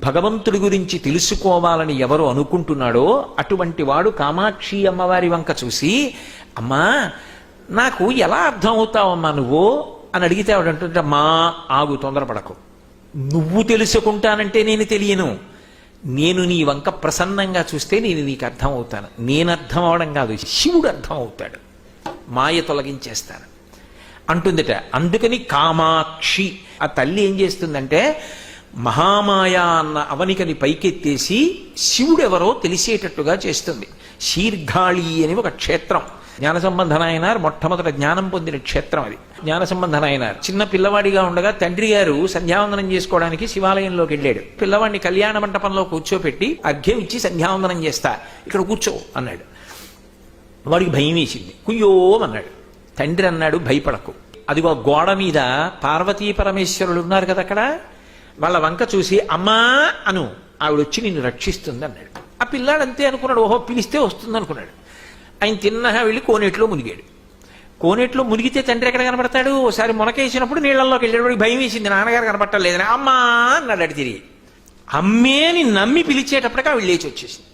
భగవంతుడి గురించి తెలుసుకోవాలని ఎవరు అనుకుంటున్నాడో అటువంటి వాడు కామాక్షి అమ్మవారి వంక చూసి, అమ్మా నాకు ఎలా అర్థం అవుతావమ్మా నువ్వు అని అడిగితే ఆవిడంటుంటే, మా ఆగు, తొందరపడకు, నువ్వు తెలుసుకుంటానంటే నేను తెలియను, నేను నీ వంక ప్రసన్నంగా చూస్తే నేను నీకు అర్థం అవుతాను. నేను అర్థం అవడం కాదు, శివుడు అర్థం అవుతాడు, మాయ తొలగించేస్తాను అంటుందిట. అందుకని కామాక్షి ఆ తల్లి ఏం చేస్తుందంటే మహామాయ అన్న అవనికని పైకెత్తేసి శివుడెవరో తెలిసేటట్టుగా చేస్తుంది. శీర్ఘాళి అని ఒక క్షేత్రం, జ్ఞానసంబంధ నాయనార్ మొట్టమొదట జ్ఞానం పొందిన క్షేత్రం అది. జ్ఞానసంబంధ నాయనార్ చిన్న పిల్లవాడిగా ఉండగా తండ్రి గారు సంధ్యావందనం చేసుకోవడానికి శివాలయంలోకి వెళ్ళాడు. పిల్లవాడిని కళ్యాణ మంటపంలో కూర్చోపెట్టి అర్ఘ్యం ఇచ్చి సంధ్యావందనం చేస్తా, ఇక్కడ కూర్చో అన్నాడు. వాడికి భయం వేసింది, కుయ్యోమన్నాడు. తండ్రి అన్నాడు, భయపడకు, అదిగో గోడ మీద పార్వతీ పరమేశ్వరులు ఉన్నారు కదా, అక్కడ వాళ్ళ వంక చూసి అమ్మా అను, ఆవిడొచ్చి నిన్ను రక్షిస్తుంది అన్నాడు. ఆ పిల్లాడు అంతే అనుకున్నాడు, ఓహో పిలిస్తే వస్తుంది అనుకున్నాడు. ఆయన తిన్నగా వెళ్ళి కోనేట్లో మునిగాడు. కోనేట్లో మునిగితే తండ్రి ఎక్కడ కనపడతాడు? ఒకసారి మునకేసినప్పుడు నీళ్లలోకి వెళ్ళేవాడికి భయం వేసింది, నాన్నగారు కనపట్టలేదని అమ్మా అన్నాడు. అడి తిరిగి అమ్మేని నమ్మి పిలిచేటప్పటికి ఆవిడ లేచి వచ్చేసింది.